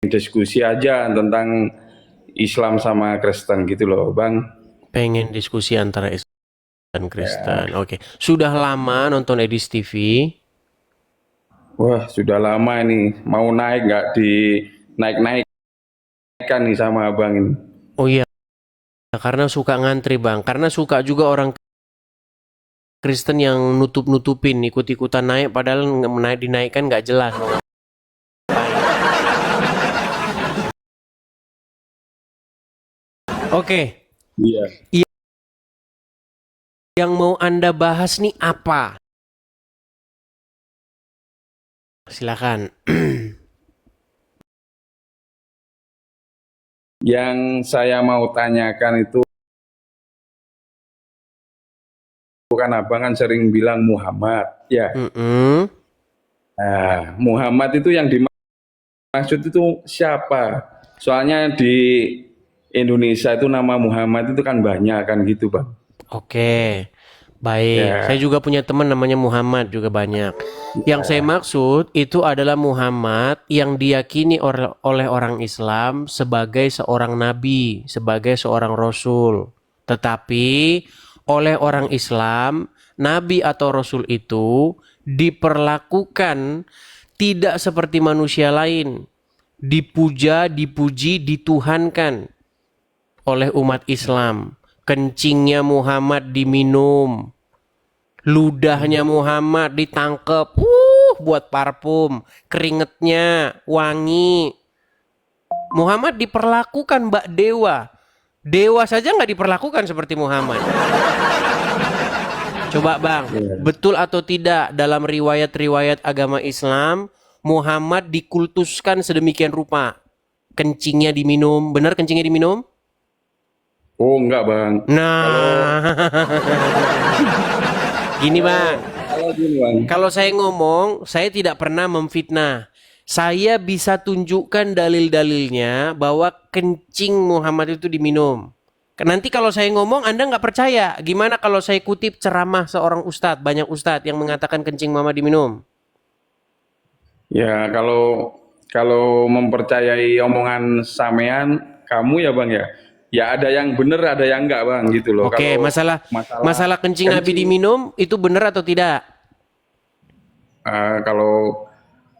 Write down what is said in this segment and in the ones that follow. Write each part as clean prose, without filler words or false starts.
diskusi aja tentang Islam sama Kristen gitu loh, Bang. Pengen diskusi antara Islam dan Kristen. Oke. Sudah lama nonton Edis TV? Wah, sudah lama ini. Mau naik nggak naikkan nih sama Abang ini. Oh iya, karena suka ngantri Bang. Karena suka juga orang Kristen yang nutup-nutupin, ikut-ikutan naik, padahal dinaikkan nggak jelas mau ngapain. Oke, Iya. yang mau Anda bahas nih apa? Silakan. Yang saya mau tanyakan itu kan Abang kan sering bilang Muhammad, ya. Mm-mm. Nah, Muhammad itu yang dimaksud itu siapa? Soalnya di Indonesia itu nama Muhammad itu kan banyak kan gitu, Bang. Oke, baik. Saya Ya, juga punya teman namanya Muhammad juga banyak. Yang saya maksud itu adalah Muhammad yang diyakini oleh orang Islam sebagai seorang nabi, sebagai seorang rasul. Tetapi oleh orang Islam, nabi atau rasul itu diperlakukan tidak seperti manusia lain. Dipuja, dipuji, dituhankan oleh umat Islam. Kencingnya Muhammad diminum, ludahnya Muhammad ditangkep, buat parfum, keringetnya wangi. Muhammad diperlakukan mbak dewa. Dewa saja nggak diperlakukan seperti Muhammad. Coba Bang, betul atau tidak dalam riwayat-riwayat agama Islam, Muhammad dikultuskan sedemikian rupa. Kencingnya diminum, benar kencingnya diminum? oh enggak, Bang. Nah, gini Bang, Kalau gini, Bang. kalau saya ngomong, saya tidak pernah memfitnah. Saya bisa tunjukkan dalil-dalilnya bahwa kencing Muhammad itu diminum. Nanti kalau saya ngomong, Anda nggak percaya. Gimana kalau saya kutip ceramah seorang ustadz, banyak ustadz yang mengatakan kencing Muhammad diminum? Ya, kalau mempercayai omongan samean kamu ya, Bang ya. Ya ada yang benar, ada yang enggak, Bang, gitu loh. Oke, Kalau masalah masalah masalah kencing Nabi kencing, diminum itu benar atau tidak? kalau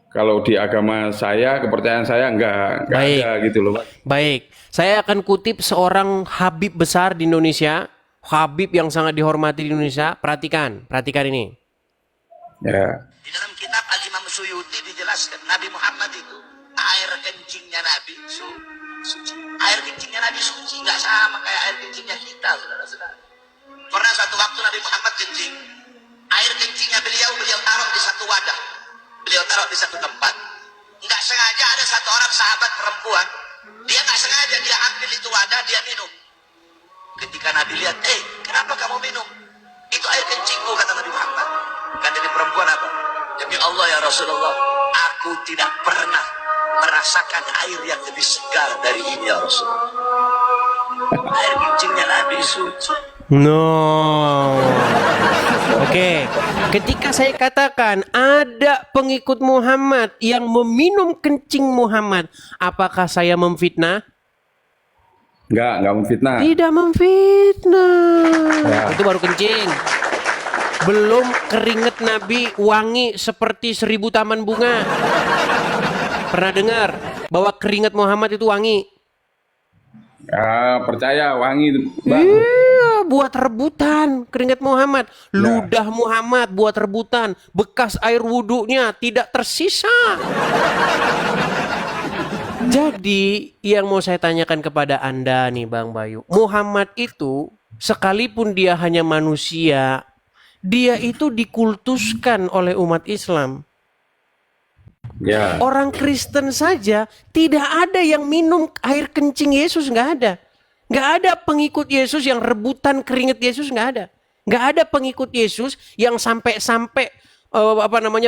kalau di agama saya, kepercayaan saya enggak ada Baik. gitu loh, Bang. Baik, saya akan kutip seorang Habib besar di Indonesia, Habib yang sangat dihormati di Indonesia. Perhatikan, perhatikan ini. Ya. Di dalam kitab Al-Imam Suyuti dijelaskan Nabi Muhammad itu air kencingnya Nabi suci. Air kencingnya Nabi suci, nggak sama kayak air kencingnya kita, saudara-saudara. Pernah satu waktu Nabi Muhammad kencing, air kencingnya beliau taruh di satu wadah, beliau taruh di satu tempat. Nggak sengaja ada satu orang sahabat perempuan, dia nggak sengaja dia ambil itu wadah, dia minum. Ketika Nabi lihat, kenapa kamu minum? Itu air kencingku, kata Nabi Muhammad. Kan dari perempuan apa? Demi Allah ya Rasulullah, aku tidak pernah merasakan air yang lebih segar dari ini ya Rasulullah. Air kencingnya Nabi suci. No. Oke, ketika saya katakan ada pengikut Muhammad yang meminum kencing Muhammad, apakah saya memfitnah? Enggak memfitnah. Tidak memfitnah. Ya. Itu baru kencing. Belum keringet Nabi wangi seperti 1000 taman bunga. Pernah dengar bahwa keringet Muhammad itu wangi? Ya, percaya wangi itu, Bang. Iya, buat rebutan keringet Muhammad. Ludah Muhammad buat rebutan. Bekas air wudhunya tidak tersisa. Jadi yang mau saya tanyakan kepada Anda nih Bang Bayu, Muhammad itu sekalipun dia hanya manusia, dia itu dikultuskan oleh umat Islam. Ya. Orang Kristen saja tidak ada yang minum air kencing Yesus, nggak ada. Nggak ada pengikut Yesus yang rebutan keringet Yesus, nggak ada. Nggak ada pengikut Yesus yang sampai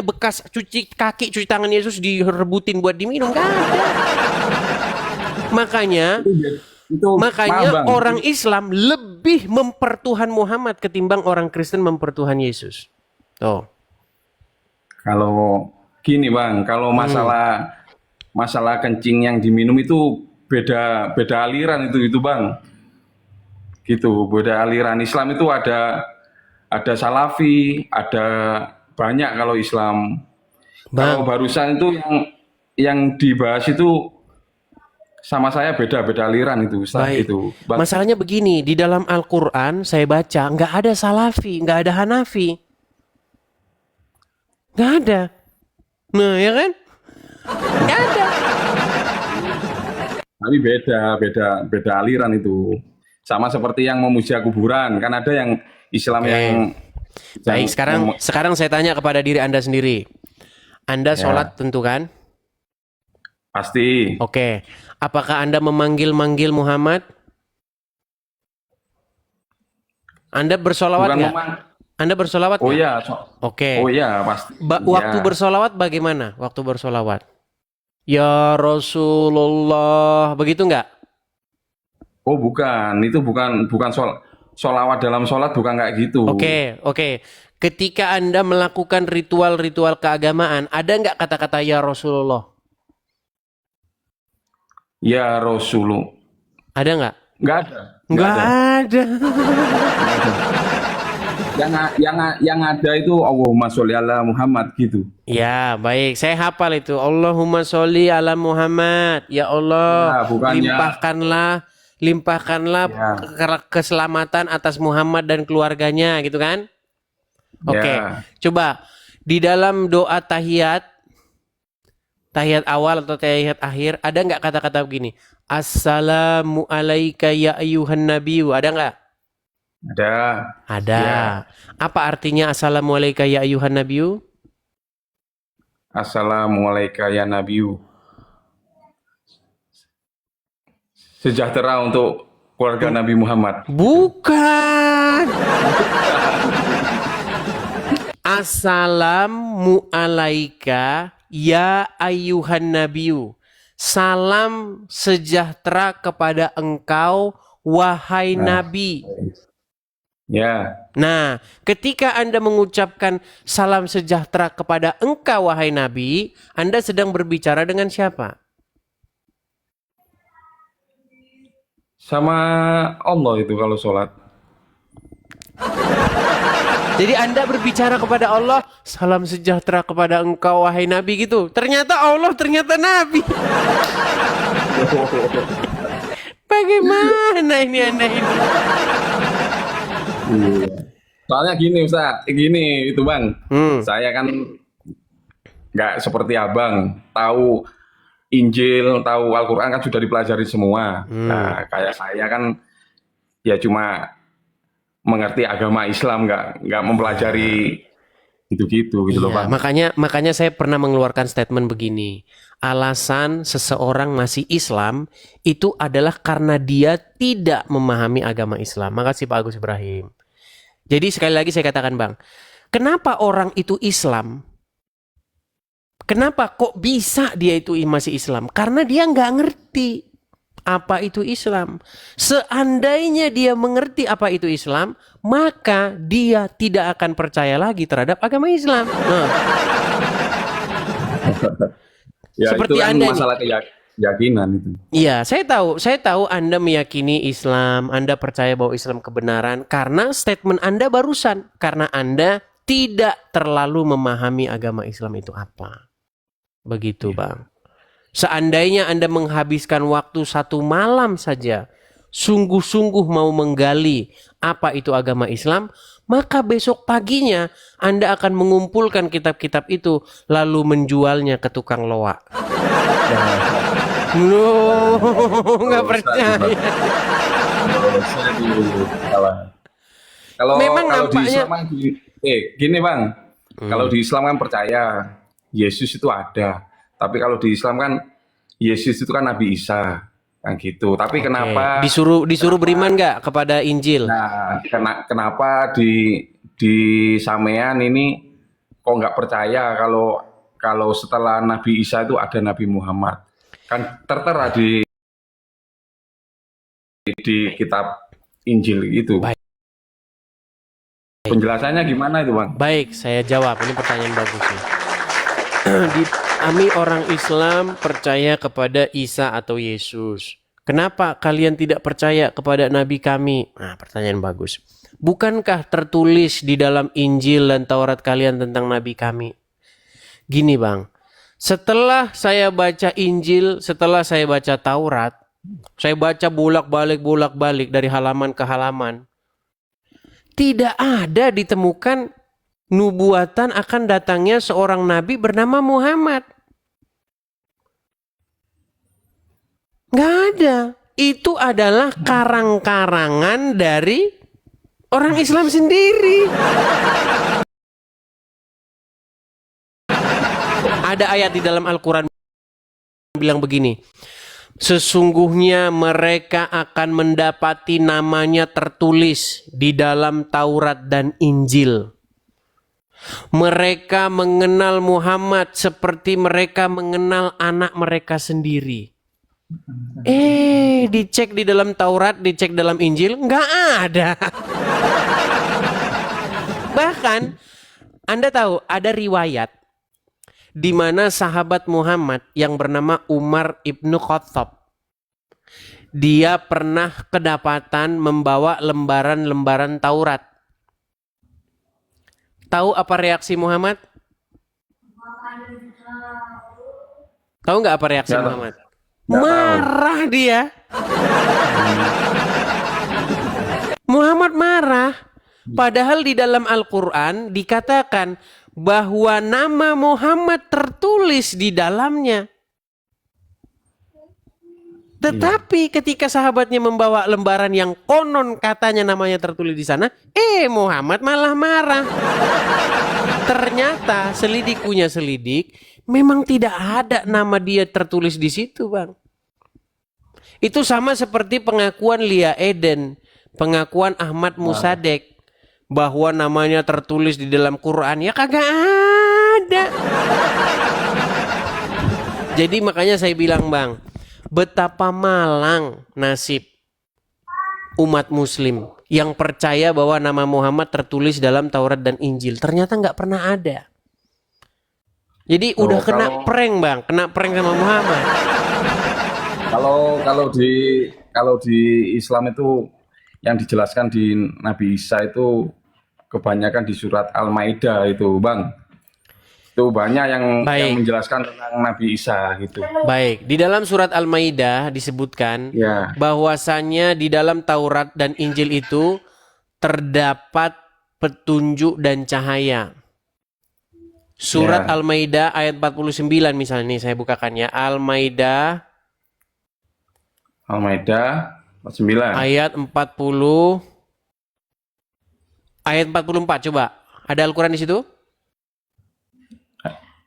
bekas cuci kaki, cuci tangan Yesus direbutin buat diminum, nggak ada. Makanya Maaf, Bang. orang Islam lebih mempertuhan Muhammad ketimbang orang Kristen mempertuhan Yesus. Tuh. Kalau gini, Bang, kalau masalah masalah kencing yang diminum itu beda aliran itu Bang. Gitu, beda aliran. Islam itu ada Salafi, ada banyak kalau Islam. Kalau Bang, barusan itu yang dibahas itu sama saya beda aliran itu Ustaz baik. itu. Bang. Masalahnya begini, di dalam Al-Quran saya baca nggak ada Salafi, nggak ada Hanafi, nggak ada. Nah, ya kan? Nggak ada. Tapi beda aliran itu. Sama seperti yang memuja kuburan, kan ada yang Islam Oke. yang Baik, sekarang saya tanya kepada diri Anda sendiri. Anda Ya. sholat tentu kan? pasti Oke. Apakah Anda memanggil-manggil Muhammad? Anda bersolawat bukan nggak? memang. Anda bersolawat Oh nggak? ya, Oke. oh ya pasti. Waktu Ya. bersolawat bagaimana? Waktu bersolawat? Ya Rasulullah, begitu nggak? Oh bukan, itu bukan solawat dalam sholat bukan kayak gitu. Oke. Ketika Anda melakukan ritual-ritual keagamaan, ada nggak kata-kata ya Rasulullah? Ya Rasulullah. Ada nggak? Nggak ada. Nggak ada. Yang ada itu Allahumma sholli ala Muhammad gitu. Ya, baik. Saya hafal itu. Allahumma sholli ala Muhammad. Ya Allah, Ya, bukannya- limpahkanlah Ya. keselamatan atas Muhammad dan keluarganya, gitu kan? Oke. Ya. Coba di dalam doa tahiyat awal atau tahiyat akhir, ada nggak kata-kata begini? Assalamu alayka ya ayyuhan nabiyyu. Ada nggak? Ada. Ada. Ya. Apa artinya assalamu alayka ya ayyuhan nabiyyu? Assalamualaikum ya Nabiyu. Sejahtera untuk keluarga Nabi Muhammad. Bukan. Assalamu alaika ya ayyuhan nabiyyu. Salam sejahtera kepada engkau wahai nabi. Ya. Nah, ketika Anda mengucapkan salam sejahtera kepada engkau wahai nabi, Anda sedang berbicara dengan siapa? Sama Allah itu kalau sholat. Jadi Anda berbicara kepada Allah, salam sejahtera kepada engkau wahai nabi gitu. Ternyata Allah, ternyata nabi. Bagaimana ini Anda ini? Soalnya gini Ustaz, gini itu Bang. Saya kan nggak seperti Abang, tahu Injil, tahu Al-Quran kan sudah dipelajari semua. Nah, kayak saya kan ya cuma mengerti agama Islam, nggak mempelajari gitu-gitu gitu loh Iya, Bang. makanya saya pernah mengeluarkan statement begini. Alasan seseorang masih Islam itu adalah karena dia tidak memahami agama Islam. Makasih Pak Agus Ibrahim. Jadi sekali lagi saya katakan Bang, kenapa orang itu Islam? Kenapa kok bisa dia itu masih Islam? Karena dia nggak ngerti apa itu Islam. Seandainya dia mengerti apa itu Islam, maka dia tidak akan percaya lagi terhadap agama Islam. Nah, Ya seperti itu kan Anda nih. masalah keyakinan itu. iya, saya tahu Anda meyakini Islam, Anda percaya bahwa Islam kebenaran karena statement Anda barusan, karena Anda tidak terlalu memahami agama Islam itu apa. Begitu, Bang. Seandainya Anda menghabiskan waktu 1 malam saja, sungguh-sungguh mau menggali apa itu agama Islam, maka besok paginya Anda akan mengumpulkan kitab-kitab itu lalu menjualnya ke tukang loak. Loh, nggak percaya. Memang Kalau di nampaknya- Islam kan gini Bang, kalau di Islam kan percaya Yesus itu ada, tapi kalau di Islam kan Yesus itu kan Nabi Isa kan gitu. Tapi Oke. kenapa? Disuruh beriman nggak kepada Injil? Nah, kenapa di Samean ini kok nggak percaya kalau setelah Nabi Isa itu ada Nabi Muhammad? Kan tertera di kitab Injil itu. Baik. Penjelasannya gimana itu Bang? Baik, saya jawab. Ini pertanyaan bagus nih. Kami orang Islam percaya kepada Isa atau Yesus. Kenapa kalian tidak percaya kepada Nabi kami? Nah, pertanyaan bagus. Bukankah tertulis di dalam Injil dan Taurat kalian tentang Nabi kami? Gini bang, setelah saya baca Injil, setelah saya baca Taurat, saya baca bolak-balik dari halaman ke halaman. Tidak ada ditemukan nubuatan akan datangnya seorang nabi bernama Muhammad. Nggak ada. Itu adalah karang-karangan dari orang Islam sendiri. Ada ayat di dalam Al-Quran bilang begini. Sesungguhnya mereka akan mendapati namanya tertulis di dalam Taurat dan Injil. Mereka mengenal Muhammad seperti mereka mengenal anak mereka sendiri. Dicek di dalam Taurat, dicek dalam Injil, nggak ada. Bahkan, Anda tahu ada riwayat di mana sahabat Muhammad yang bernama Umar ibnu Khattab, dia pernah kedapatan membawa lembaran-lembaran Taurat. Tahu apa reaksi Muhammad? Tahu nggak apa reaksi Muhammad? Marah dia. Muhammad marah. Padahal di dalam Al-Quran dikatakan bahwa nama Muhammad tertulis di dalamnya. Tetapi ketika sahabatnya membawa lembaran yang konon katanya namanya tertulis di sana, Muhammad malah marah. Ternyata selidik punya selidik, memang tidak ada nama dia tertulis di situ, bang. Itu sama seperti pengakuan Lia Eden, pengakuan Ahmad Musadek, bahwa namanya tertulis di dalam Quran, ya kagak ada. Jadi makanya saya bilang bang, betapa malang nasib umat muslim yang percaya bahwa nama Muhammad tertulis dalam Taurat dan Injil. Ternyata nggak pernah ada. Jadi udah kena prank bang, kena prank sama Muhammad. Kalau di Islam itu yang dijelaskan di Nabi Isa itu kebanyakan di surat Al-Maidah itu bang. Itu banyak yang menjelaskan tentang Nabi Isa gitu. Baik, di dalam surat Al-Maidah disebutkan bahwasannya di dalam Taurat dan Injil itu terdapat petunjuk dan cahaya. Surat Al-Maidah ayat 49 misalnya, nih saya bukakan ya. Al-Maidah 49 ayat 40 ayat 44 coba. Ada Al-Quran di situ?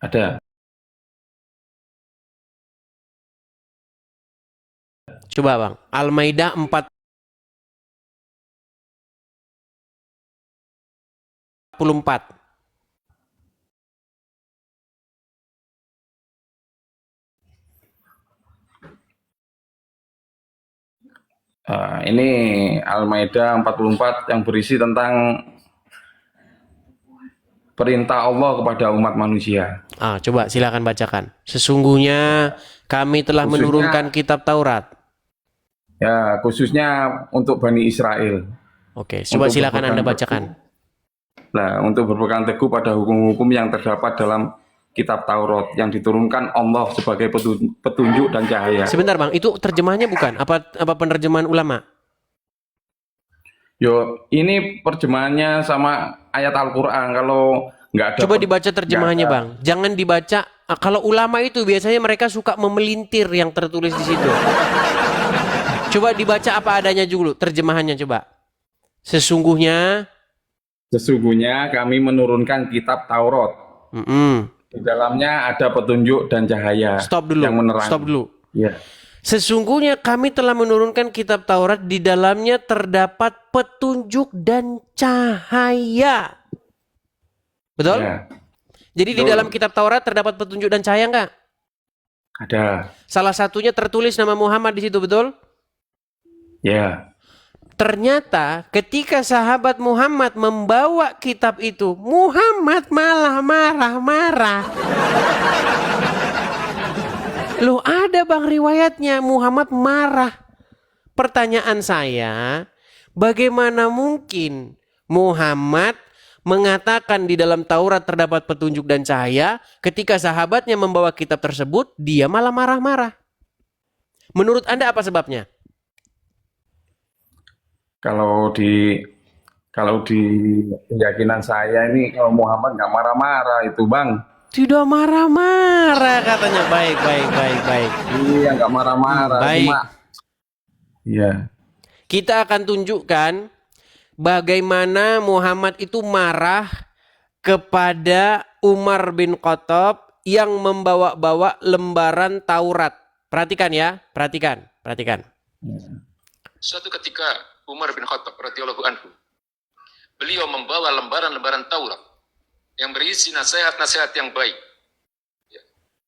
Ada. Coba bang. Al-Maidah 44. Ini Al-Maidah 44 yang berisi tentang perintah Allah kepada umat manusia. Coba silakan bacakan. Sesungguhnya kami telah menurunkan kitab Taurat. Ya, khususnya untuk Bani Israel. Oke, coba silakan Anda bacakan. Nah, untuk berpegang teguh pada hukum-hukum yang terdapat dalam kitab Taurat yang diturunkan Allah sebagai petunjuk dan cahaya. Sebentar bang, itu terjemahnya bukan? Apa penerjemahan ulama? Ini terjemahannya sama ayat Al-Quran. Kalau nggak ada, coba dibaca terjemahannya bang. Jangan dibaca. Kalau ulama itu biasanya mereka suka memelintir yang tertulis di situ. Coba dibaca apa adanya dulu terjemahannya coba. Sesungguhnya kami menurunkan kitab Taurat. Di dalamnya ada petunjuk dan cahaya. Stop dulu. Yang menerangi. Stop dulu. Ya. Sesungguhnya kami telah menurunkan kitab Taurat, di dalamnya terdapat petunjuk dan cahaya. Betul? Ya. Jadi di dalam kitab Taurat terdapat petunjuk dan cahaya enggak? Ada. Salah satunya tertulis nama Muhammad di situ, betul? Ya. Ternyata ketika sahabat Muhammad membawa kitab itu, Muhammad malah marah-marah. Loh ada bang riwayatnya Muhammad marah. Pertanyaan saya, bagaimana mungkin Muhammad mengatakan di dalam Taurat terdapat petunjuk dan cahaya, ketika sahabatnya membawa kitab tersebut, dia malah marah-marah. Menurut Anda apa sebabnya? Kalau di keyakinan saya ini, kalau Muhammad nggak marah-marah itu bang. Tidak marah-marah katanya. Baik. Iya, nggak marah-marah. Baik. Iya. Kita akan tunjukkan bagaimana Muhammad itu marah kepada Umar bin Khattab yang membawa-bawa lembaran Taurat. Perhatikan ya, perhatikan. Suatu ketika Umar bin Khattab radhiyallahu anhu, beliau membawa lembaran-lembaran Taurat yang berisi nasihat-nasihat yang baik. Ya.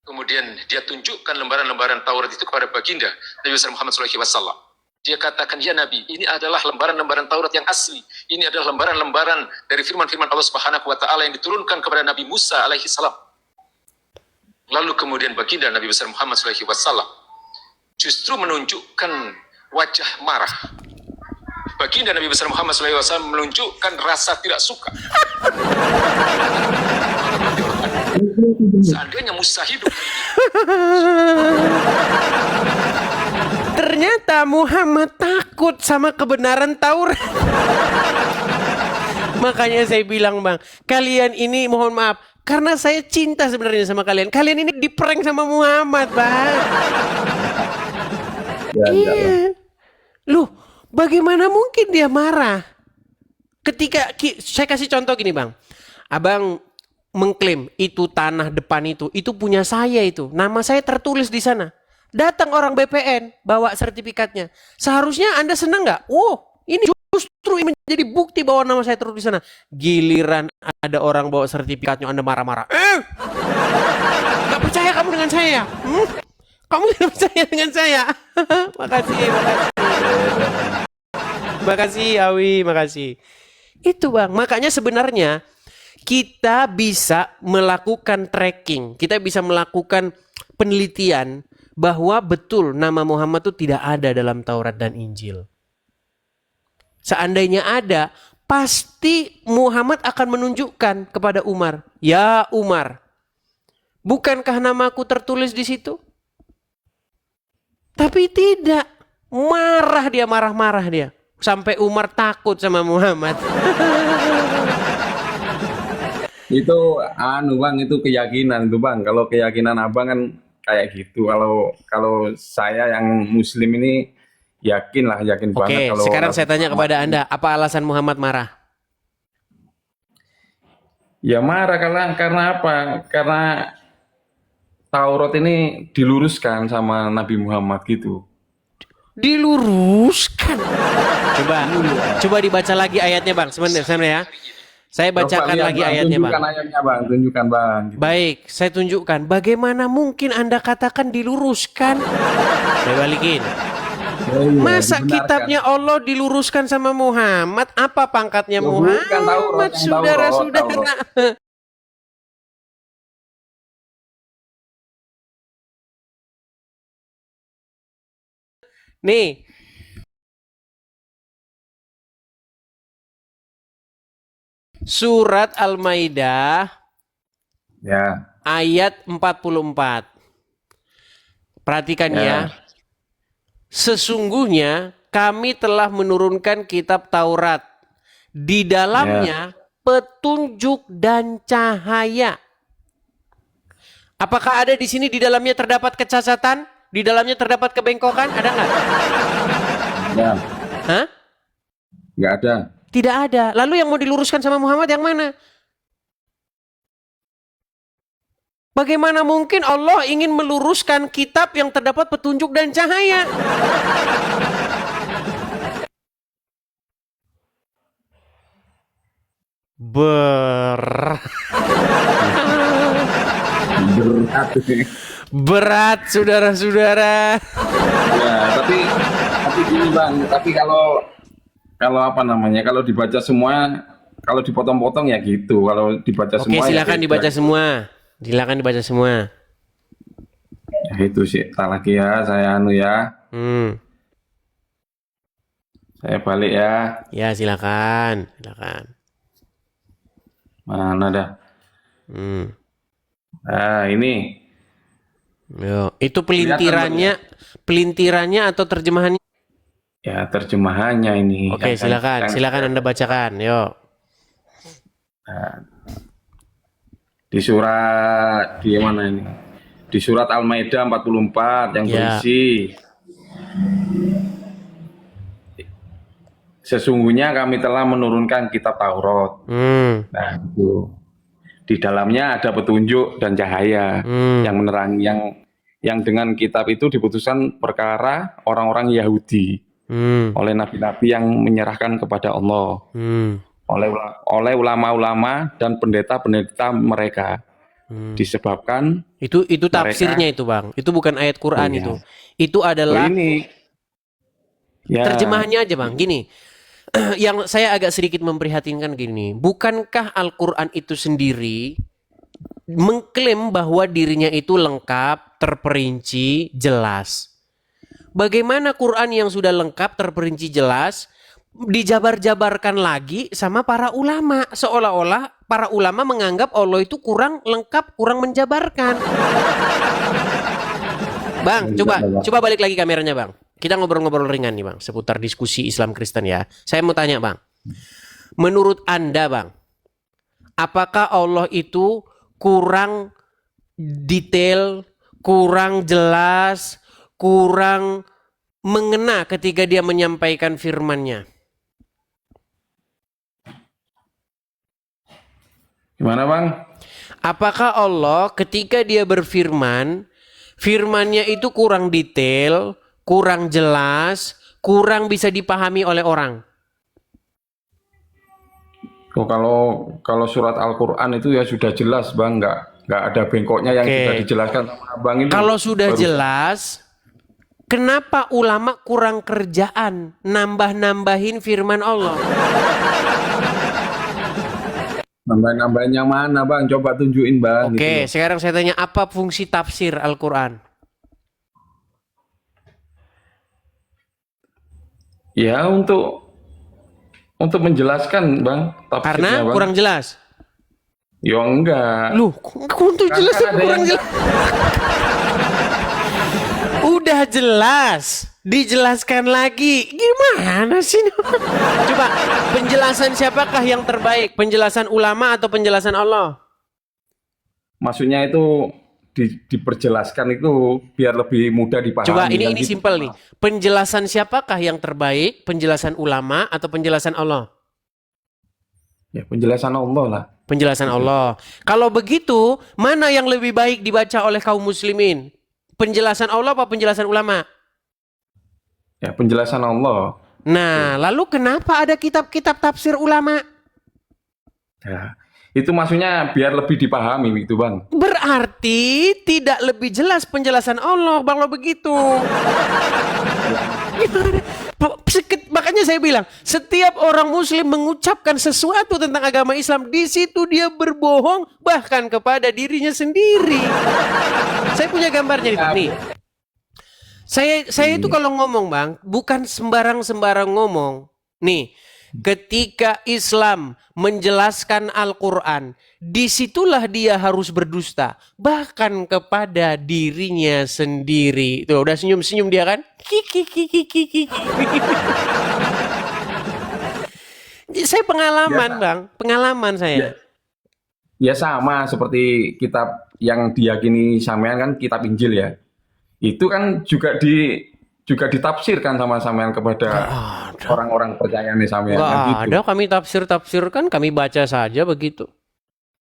Kemudian dia tunjukkan lembaran-lembaran Taurat itu kepada baginda Nabi Muhammad SAW. Dia katakan, ya Nabi, ini adalah lembaran-lembaran Taurat yang asli. Ini adalah lembaran-lembaran dari firman-firman Allah Subhanahu wa taala yang diturunkan kepada Nabi Musa alaihi salam. Lalu kemudian baginda Nabi Muhammad SAW justru menunjukkan wajah marah. Baginda Nabi Muhammad SAW menunjukkan rasa tidak suka. Seandainya Musa hidup, Ternyata Muhammad takut sama kebenaran Taurat. Makanya saya bilang bang, kalian ini mohon maaf, karena saya cinta sebenarnya sama kalian. Kalian ini diprank sama Muhammad bang. Iya. Loh, bagaimana mungkin dia marah? Ketika saya kasih contoh gini bang, abang mengklaim itu tanah depan itu punya saya itu, nama saya tertulis di sana. Datang orang BPN bawa sertifikatnya. Seharusnya Anda senang nggak? Oh, ini justru menjadi bukti bahwa nama saya tertulis di sana. Giliran ada orang bawa sertifikatnya Anda marah-marah. Nggak percaya kamu dengan saya? Kamu tidak percaya dengan saya? Makasih Awi, makasih. Itu bang, makanya sebenarnya kita bisa melakukan tracking, kita bisa melakukan penelitian bahwa betul nama Muhammad itu tidak ada dalam Taurat dan Injil. Seandainya ada, pasti Muhammad akan menunjukkan kepada Umar, ya Umar, bukankah namaku tertulis di situ? Tapi tidak, marah dia, sampai Umar takut sama Muhammad. Itu bang, itu keyakinan itu bang. Kalau keyakinan abang kan kayak gitu. Kalau saya yang Muslim ini yakin banget. Oke, kalau sekarang saya tanya kepada Anda, apa alasan Muhammad marah? Ya marah karena apa? Karena Taurat ini diluruskan sama Nabi Muhammad gitu. Diluruskan. Coba dibaca lagi ayatnya bang. Sebentar ya. Saya bacakan lagi ayatnya bang. Tunjukkan bang. Gitu. Baik, saya tunjukkan. Bagaimana mungkin Anda katakan diluruskan? Saya balikin. Masa kitabnya Allah diluruskan sama Muhammad? Apa pangkatnya Muhammad? Saudara-saudara. Nih. Surat Al-Maidah ya. Ayat 44. Perhatikan ya. Sesungguhnya kami telah menurunkan kitab Taurat. Di dalamnya petunjuk dan cahaya. Apakah ada di sini di dalamnya terdapat kecacatan? Di dalamnya terdapat kebengkokan? Ada nggak? Ya. Hah? Nggak ada. Tidak ada. Lalu yang mau diluruskan sama Muhammad yang mana? Bagaimana mungkin Allah ingin meluruskan kitab yang terdapat petunjuk dan cahaya? Berat, saudara-saudara. Ya, tapi gini bang, tapi kalau apa namanya, kalau dibaca semua, kalau dipotong-potong ya gitu. Kalau dibaca semua. Oke, silakan ya dibaca semua. Silakan dibaca semua. Ya, itu sih, tak lagi ya, saya anu ya, Hmm. saya balik ya. Ya, silakan. Silakan. Mana dah? Hmm. Nah, ini Yo. Itu kelihatan Bang ya. pelintirannya atau terjemahannya? Ya, terjemahannya ini. Oke, silakan. Silakan Anda bacakan. Yo. Di surat, di mana ini? Di surat Al-Maidah 44 yang Ya. berisi, sesungguhnya kami telah menurunkan kitab Taurat. Hmm. Nah, itu. Di dalamnya ada petunjuk dan cahaya yang menerangi, yang dengan kitab itu diputuskan perkara orang-orang Yahudi oleh nabi-nabi yang menyerahkan kepada Allah, oleh ulama-ulama dan pendeta-pendeta mereka. Disebabkan Itu mereka, tafsirnya itu, Bang. Itu bukan ayat Quran iya. itu. Itu Oh, adalah ini ya, terjemahannya aja, Bang. Gini. Yang saya agak sedikit memprihatinkan gini. Bukankah Al-Quran itu sendiri mengklaim bahwa dirinya itu lengkap, terperinci, jelas? Bagaimana Quran yang sudah lengkap, terperinci, jelas dijabar-jabarkan lagi sama para ulama, seolah-olah para ulama menganggap Allah itu kurang lengkap, kurang menjabarkan. Bang, coba balik lagi kameranya, Bang. Kita ngobrol-ngobrol ringan nih, Bang, seputar diskusi Islam Kristen ya. Saya mau tanya, Bang. Menurut Anda, Bang, apakah Allah itu kurang detail, kurang jelas, kurang mengena ketika dia menyampaikan firman-Nya? gimana Bang? Apakah Allah ketika dia berfirman, firman-Nya itu kurang detail, kurang jelas, kurang bisa dipahami oleh orang? Oh, kalau surat Al-Quran itu ya sudah jelas Bang, nggak ada bengkoknya yang Oke. sudah dijelaskan sama Abang itu. Kalau sudah baru jelas, kenapa ulama kurang kerjaan nambah-nambahin firman Allah? nambah-nambahnya mana Bang? Coba tunjukin Bang. Oke, Gitu. sekarang saya tanya, apa fungsi tafsir Al-Quran? Ya untuk menjelaskan Bang, tafsirnya Karena Bang. kurang jelas. Ya enggak. Loh, kok untuk Kan jelas ada kurang yang- jelas? Udah jelas, dijelaskan lagi. Gimana sih? Coba, penjelasan siapakah yang terbaik? Penjelasan ulama atau penjelasan Allah? Maksudnya itu diperjelaskan itu biar lebih mudah dipahami. Coba kan ini gitu. simpel nih. Penjelasan siapakah yang terbaik? Penjelasan ulama atau penjelasan Allah? Ya penjelasan Allah lah. Penjelasan Allah. Kalau begitu, mana yang lebih baik dibaca oleh kaum muslimin? Penjelasan Allah apa penjelasan ulama? Ya penjelasan Allah. Nah, lalu kenapa ada kitab-kitab tafsir ulama? Ya, itu maksudnya biar lebih dipahami gitu Bang. Berarti tidak lebih jelas penjelasan Allah kalau begitu. Makanya saya bilang, setiap orang muslim mengucapkan sesuatu tentang agama Islam, di situ dia berbohong bahkan kepada dirinya sendiri. Saya punya gambarnya nih. Saya itu kalau ngomong Bang, bukan sembarang-sembarang ngomong. Nih, ketika Islam menjelaskan Al-Quran, disitulah dia harus berdusta, bahkan kepada dirinya sendiri. Tuh, udah senyum-senyum dia kan? Saya pengalaman Bang, pengalaman saya. Ya sama seperti kitab yang diyakini sampean kan kitab Injil ya. Itu kan juga ditafsirkan sama sampean kepada orang-orang percaya nih sampean kan Enggak gitu. ada kami tafsir-tafsirkan, kami baca saja begitu.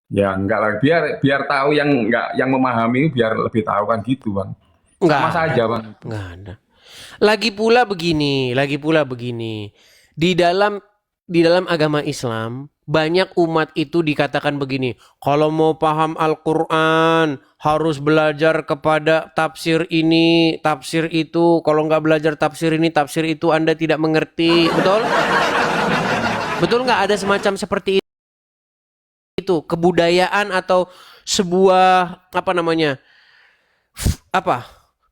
Ya enggak lah, biar tahu yang memahami biar lebih tahu kan gitu Bang. Enggak Sama saja Bang. Enggak ada. Lagi pula begini. Di dalam agama Islam, banyak umat itu dikatakan begini, kalau mau paham Al-Quran harus belajar kepada tafsir ini, tafsir itu. Kalau nggak belajar tafsir ini, tafsir itu, Anda tidak mengerti. Betul? Betul nggak ada semacam seperti itu? Kebudayaan atau sebuah apa?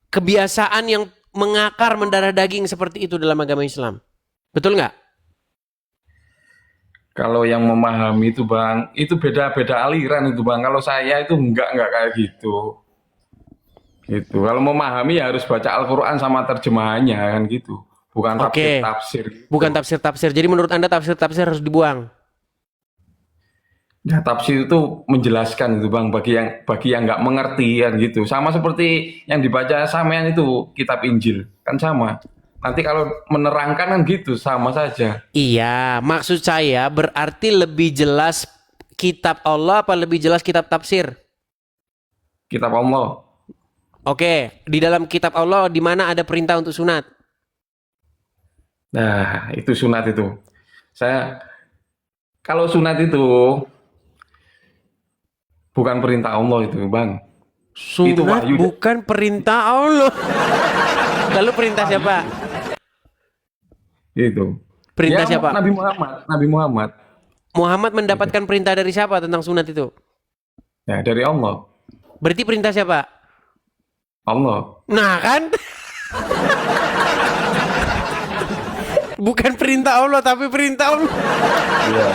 Kebiasaan yang mengakar mendarah daging seperti itu dalam agama Islam. Betul nggak? Kalau yang memahami itu Bang, itu beda-beda aliran itu Bang. Kalau saya itu enggak kayak gitu. Gitu. Kalau memahami ya harus baca Al-Qur'an sama terjemahannya kan gitu. Bukan Oke. tafsir-tafsir gitu. Bukan tafsir-tafsir. Jadi menurut Anda tafsir-tafsir harus dibuang. Ya, tafsir itu menjelaskan itu Bang bagi yang nggak mengerti kan gitu. Sama seperti yang dibaca sampean itu kitab Injil kan sama. Nanti kalau menerangkan kan gitu sama saja. Iya, maksud saya berarti lebih jelas kitab Allah apa lebih jelas kitab tafsir? Kitab Allah. Oke, di dalam kitab Allah di mana ada perintah untuk sunat? Nah, itu sunat itu. Saya kalau sunat itu bukan perintah Allah itu, Bang. Itu Sunat wahyu. bukan perintah Allah. Lalu perintah siapa? Itu. Perintah Ya, siapa? Nabi Muhammad. Muhammad mendapatkan perintah dari siapa tentang sunat itu? Ya, dari Allah. Berarti perintah siapa? Allah. Nah kan? Bukan perintah Allah tapi perintah Allah. Iya.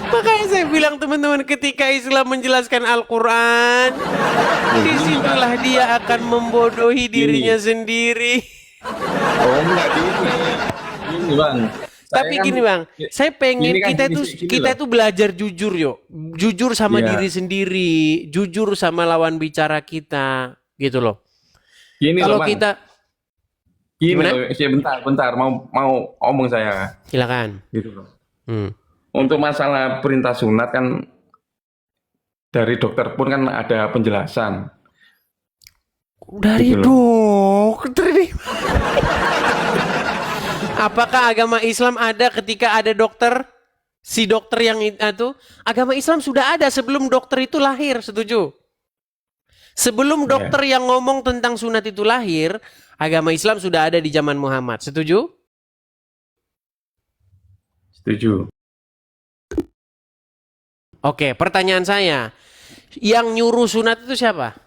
Makanya saya bilang teman-teman ketika Islam menjelaskan Al-Quran, disitulah dia akan membodohi dirinya sendiri. Oh, enggak gini. Gini, Bang. Tapi gini Bang, saya pengen Gini kan, kita loh. itu belajar jujur yuk. Jujur sama Iya. diri sendiri, jujur sama lawan bicara kita, gitu loh. Gini loh, Kalau Bang. kita Gini Gimana? loh, bentar mau omong saya. silakan. Gitu loh. Hmm. Untuk masalah perintah sunat kan dari dokter pun kan ada penjelasan. Dari Gitu loh. dokter nih. Apakah agama Islam ada ketika ada dokter? Si dokter yang itu, agama Islam sudah ada sebelum dokter itu lahir, setuju? Sebelum dokter yang ngomong tentang sunat itu lahir, agama Islam sudah ada di zaman Muhammad, setuju? Setuju. Oke, pertanyaan saya, yang nyuruh sunat itu siapa?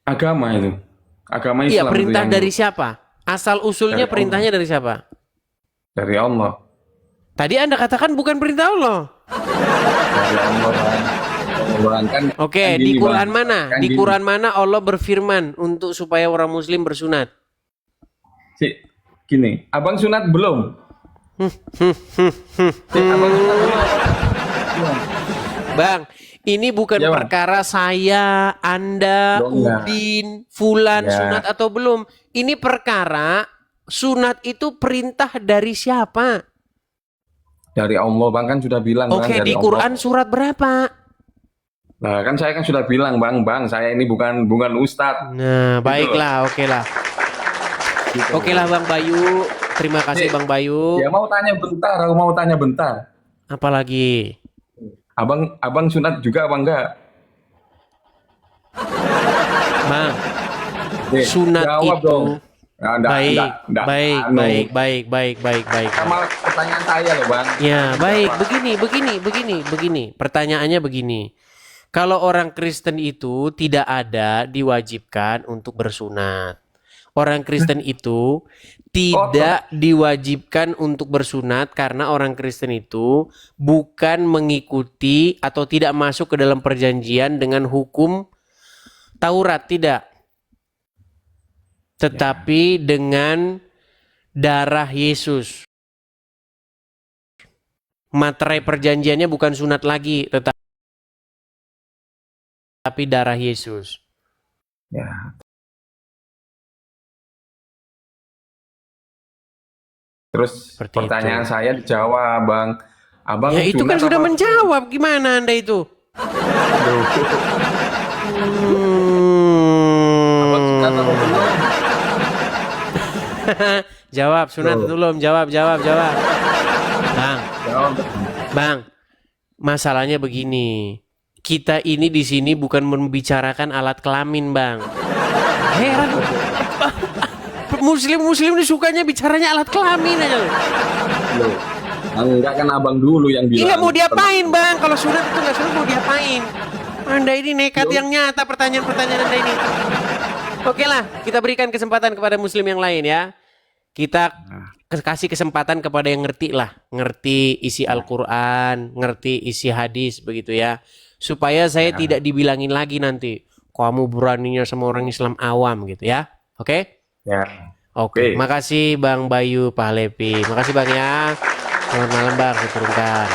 Agama itu. Agama Iya, Islam itu perintah yang dari siapa? Asal usulnya Dari perintahnya dari siapa? dari Allah. Tadi Anda katakan bukan perintah Allah. Dari Allah. Bang. Kan, Oke, kan di gini, Quran Bang. mana? Kan Di gini. Quran mana Allah berfirman untuk supaya orang muslim bersunat? Gini, Abang sunat belum? Abang sunat belum? Bang, ini bukan Ya, Bang. perkara saya, Anda, Loh, enggak. Udin, Fulan Ya. sunat atau belum. Ini perkara sunat itu perintah dari siapa? Dari Allah, Bang kan sudah bilang. Bang, Oke, dari di Allah. Quran surat berapa? Nah, kan saya kan sudah bilang, Bang, saya ini bukan ustadz. Nah, baiklah, oke lah. Gitu. Oke lah Bang Bayu. Terima kasih Nih, Bang Bayu. Ya mau tanya bentar, aku mau tanya bentar. Apalagi? Abang sunat juga apa enggak? Bang, Nih, sunat jawab itu dong. Nah, baik, enggak, baik, anu. baik. Sama pertanyaan saya loh, Bang. Ya, baik. Begini. Pertanyaannya begini. Kalau orang Kristen itu tidak ada diwajibkan untuk bersunat. Orang Kristen itu tidak diwajibkan untuk bersunat karena orang Kristen itu bukan mengikuti atau tidak masuk ke dalam perjanjian dengan hukum Taurat, tidak. Tetapi dengan darah Yesus. Materai perjanjiannya bukan sunat lagi, tetapi darah Yesus. Ya. Terus Seperti pertanyaan itu. saya dijawab, Bang. Abang Ya itu kan sunat sudah apa- menjawab. Gimana Anda itu? Loh, Abang sunat apa belum? Jawab, sunat Loh. belum? Jawab. Bang, Jawab. Bang, masalahnya begini. Kita ini di sini bukan membicarakan alat kelamin, Bang. Heran. Muslim ini sukanya bicaranya alat kelamin aja loh. Loh. Enggak kan Abang dulu yang bilang. Iya mau diapain, Bang? Kalau sunat itu nggak sunat mau diapain? Anda ini nekat yang nyata pertanyaan-pertanyaan Anda ini. Oke lah, kita berikan kesempatan kepada muslim yang lain ya. Kita kasih kesempatan kepada yang ngerti lah. Ngerti isi Al-Quran, ngerti isi hadis begitu ya. Supaya saya tidak dibilangin lagi nanti, kamu beraninya sama orang Islam awam gitu ya. Oke? Ya. Oke. Makasih Bang Bayu Pahlevi. Makasih Bang ya. Selamat malam Bang, diturunkan.